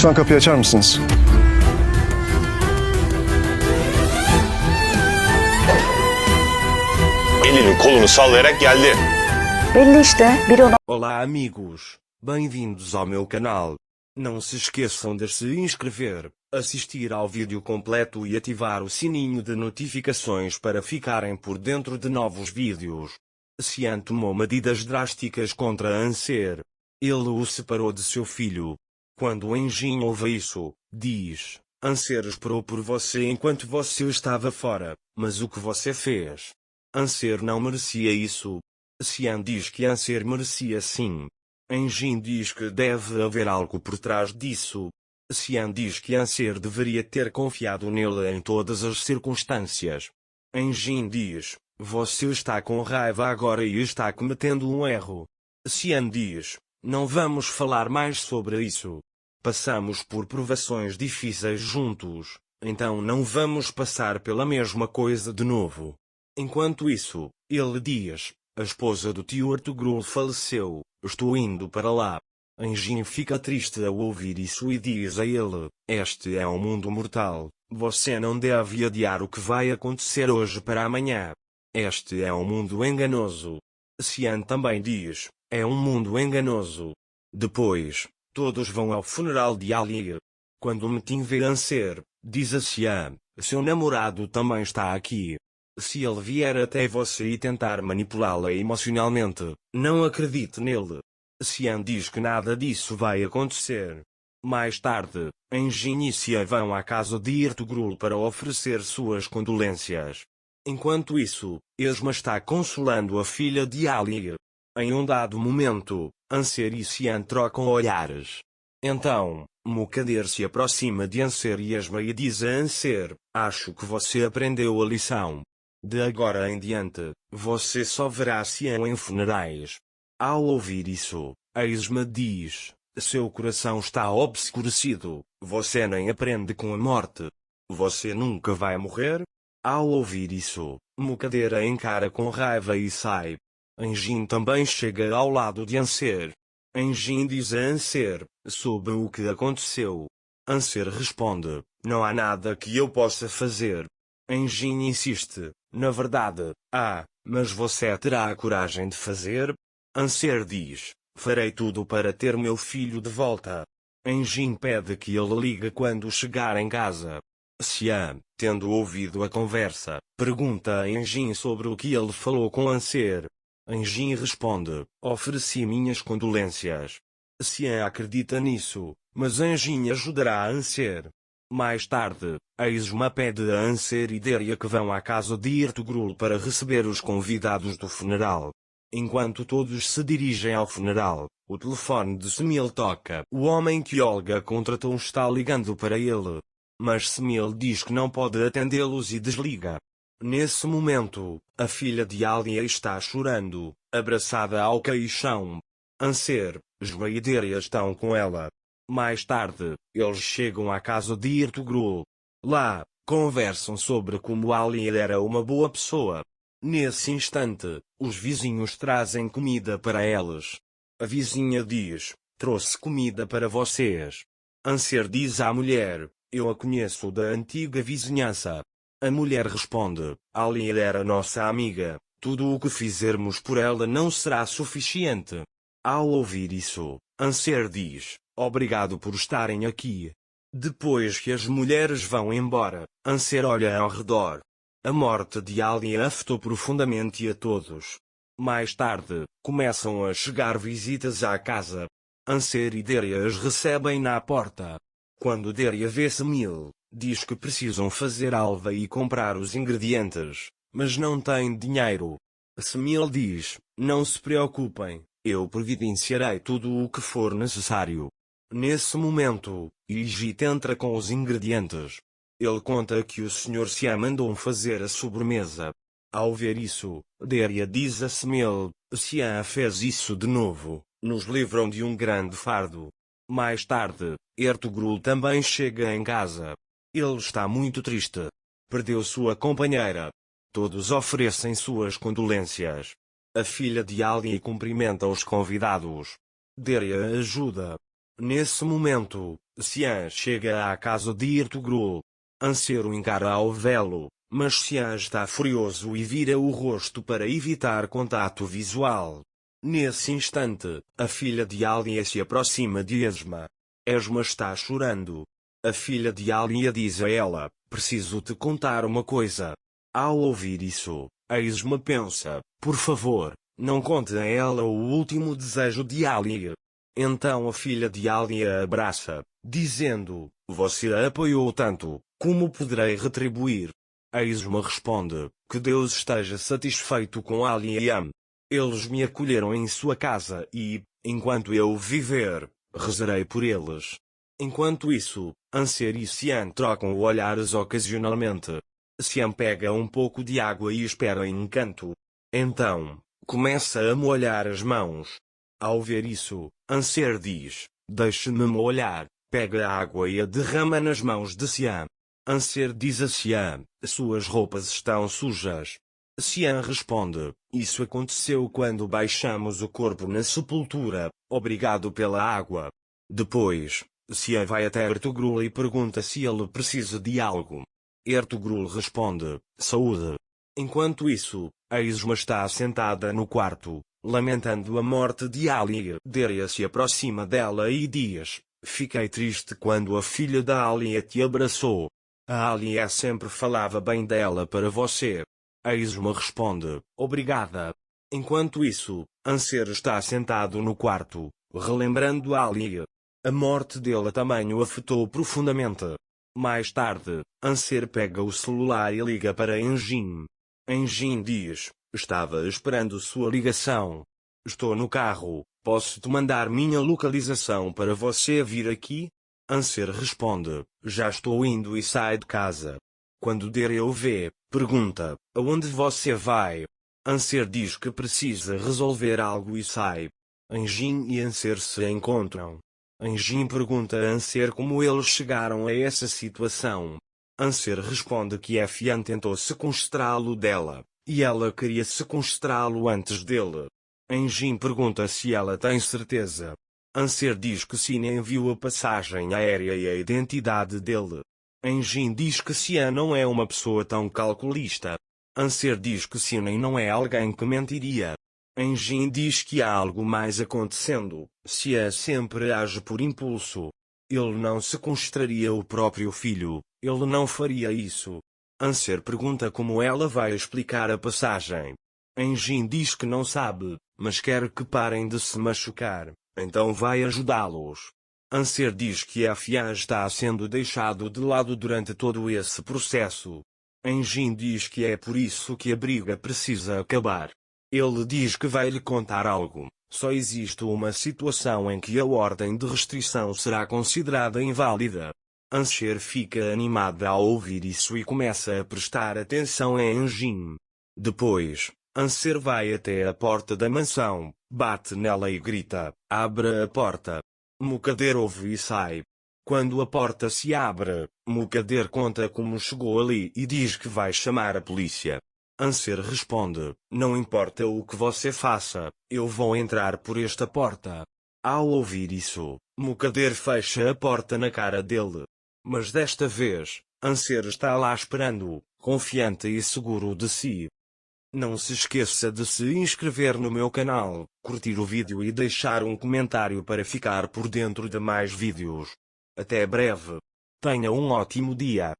Lütfen kapıyı açar mısınız? Elini kolunu sallayarak geldi. Belli işte. Biri ona Olá amigos, bem-vindos ao meu canal. Não se esqueçam de se inscrever, assistir ao vídeo completo e ativar o sininho de notificações para ficarem por dentro de novos vídeos. Cian tomou medidas drásticas contra Anser. Ele o separou de seu filho. Quando Enjin ouve isso, diz: Anser esperou por você enquanto você estava fora, mas o que você fez? Anser não merecia isso. Cian diz que Anser merecia sim. Enjin diz que deve haver algo por trás disso. Cian diz que Anser deveria ter confiado nele em todas as circunstâncias. Enjin diz: você está com raiva agora e está cometendo um erro. Cian diz: não vamos falar mais sobre isso. Passamos por provações difíceis juntos, então não vamos passar pela mesma coisa de novo. Enquanto isso, ele diz: a esposa do tio Ertugrul faleceu, estou indo para lá. Enjin fica triste ao ouvir isso e diz a ele: este é um mundo mortal, você não deve adiar o que vai acontecer hoje para amanhã. Este é um mundo enganoso. Cian também diz: é um mundo enganoso. Depois, todos vão ao funeral de Ali. Quando Metin vê Anser, diz a Cian: seu namorado também está aqui. Se ele vier até você e tentar manipulá-la emocionalmente, não acredite nele. Cian diz que nada disso vai acontecer. Mais tarde, Enjin e Cian vão à casa de Ertugrul para oferecer suas condolências. Enquanto isso, Esma está consolando a filha de Ali. Em um dado momento, Anser e Cian trocam olhares. Então, Mukader se aproxima de Anser e Esma e diz a Anser: acho que você aprendeu a lição. De agora em diante, você só verá Cian em funerais. Ao ouvir isso, a Esma diz: seu coração está obscurecido, você nem aprende com a morte. Você nunca vai morrer? Ao ouvir isso, Mukader a encara com raiva e sai. Enjin também chega ao lado de Anser. Enjin diz a Anser sobre o que aconteceu. Anser responde: não há nada que eu possa fazer. Enjin insiste: na verdade, mas você terá a coragem de fazer? Anser diz: farei tudo para ter meu filho de volta. Enjin pede que ele ligue quando chegar em casa. Cian, tendo ouvido a conversa, pergunta a Enjin sobre o que ele falou com Anser. Enjin responde: ofereci minhas condolências. Cian acredita nisso, mas Enjin ajudará a Anser. Mais tarde, a Esma pede a Anser e Deria que vão à casa de Ertugrul para receber os convidados do funeral. Enquanto todos se dirigem ao funeral, o telefone de Semil toca. O homem que Olga contratou está ligando para ele. Mas Semil diz que não pode atendê-los e desliga. Nesse momento, a filha de Alia está chorando, abraçada ao caixão. Anser, Esma e Deria estão com ela. Mais tarde, eles chegam à casa de Ertugrul. Lá, conversam sobre como Ali era uma boa pessoa. Nesse instante, os vizinhos trazem comida para eles. A vizinha diz: trouxe comida para vocês. Anser diz à mulher: eu a conheço da antiga vizinhança. A mulher responde: Ali era nossa amiga, tudo o que fizermos por ela não será suficiente. Ao ouvir isso, Anser diz: obrigado por estarem aqui. Depois que as mulheres vão embora, Anser olha ao redor. A morte de Ali afetou profundamente a todos. Mais tarde, começam a chegar visitas à casa. Anser e Deria as recebem na porta. Quando Deria vê Semil, diz que precisam fazer alva e comprar os ingredientes, mas não tem dinheiro. Semil diz: não se preocupem, eu providenciarei tudo o que for necessário. Nesse momento, Ygit entra com os ingredientes. Ele conta que o Sr. Cian mandou fazer a sobremesa. Ao ver isso, Deria diz a Semil: Cian fez isso de novo, nos livram de um grande fardo. Mais tarde, Ertugrul também chega em casa. Ele está muito triste. Perdeu sua companheira. Todos oferecem suas condolências. A filha de Ali cumprimenta os convidados. Deria ajuda. Nesse momento, Xian chega à casa de Ertugrul. Anser o encara ao velo, mas Xian está furioso e vira o rosto para evitar contato visual. Nesse instante, a filha de Alia se aproxima de Esma. Esma está chorando. A filha de Alia diz a ela: preciso te contar uma coisa. Ao ouvir isso, a Esma pensa: por favor, não conte a ela o último desejo de Alia. Então a filha de Alia a abraça, dizendo: você a apoiou tanto, como poderei retribuir? A Esma responde: que Deus esteja satisfeito com Alia. Eles me acolheram em sua casa e, enquanto eu viver, rezarei por eles. Enquanto isso, Anser e Xian trocam olhares ocasionalmente. Xian pega um pouco de água e espera em um canto. Então, começa a molhar as mãos. Ao ver isso, Anser diz: deixe-me molhar, pega a água e a derrama nas mãos de Xian. Anser diz a Xian: suas roupas estão sujas. Xian responde: isso aconteceu quando baixamos o corpo na sepultura, obrigado pela água. Depois, Xian vai até Ertugrul e pergunta se ele precisa de algo. Ertugrul responde: saúde. Enquanto isso, a Esma está sentada no quarto, lamentando a morte de Alia. Deria se aproxima dela e diz: fiquei triste quando a filha da Alia te abraçou. A Alia sempre falava bem dela para você. A Esma responde: obrigada. Enquanto isso, Anser está sentado no quarto, relembrando Alia. A morte dela também o afetou profundamente. Mais tarde, Anser pega o celular e liga para Engin. Engin diz: estava esperando sua ligação. Estou no carro, posso-te mandar minha localização para você vir aqui? Anser responde: já estou indo e sai de casa. Quando Deria o vê, pergunta: aonde você vai? Anser diz que precisa resolver algo e sai. Engin e Anser se encontram. Engin pergunta a Anser como eles chegaram a essa situação. Anser responde que Xian tentou sequestrá-lo dela, e ela queria sequestrá-lo antes dele. Engin pergunta se ela tem certeza. Anser diz que Xian viu a passagem aérea e a identidade dele. Engin diz que Xian não é uma pessoa tão calculista. Anser diz que Xian não é alguém que mentiria. Engin diz que há algo mais acontecendo. Xian sempre age por impulso. Ele não sequestraria o próprio filho, ele não faria isso. Anser pergunta como ela vai explicar a passagem. Engin diz que não sabe, mas quer que parem de se machucar, então vai ajudá-los. Anser diz que Xian está sendo deixado de lado durante todo esse processo. Engin diz que é por isso que a briga precisa acabar. Ele diz que vai lhe contar algo. Só existe uma situação em que a ordem de restrição será considerada inválida. Anser fica animada ao ouvir isso e começa a prestar atenção a Engin. Depois, Anser vai até a porta da mansão, bate nela e grita: abre a porta. Mukader ouve e sai. Quando a porta se abre, Mukader conta como chegou ali e diz que vai chamar a polícia. Anser responde: não importa o que você faça, eu vou entrar por esta porta. Ao ouvir isso, Mukader fecha a porta na cara dele. Mas desta vez, Anser está lá esperando, confiante e seguro de si. Não se esqueça de se inscrever no meu canal, curtir o vídeo e deixar um comentário para ficar por dentro de mais vídeos. Até breve. Tenha um ótimo dia.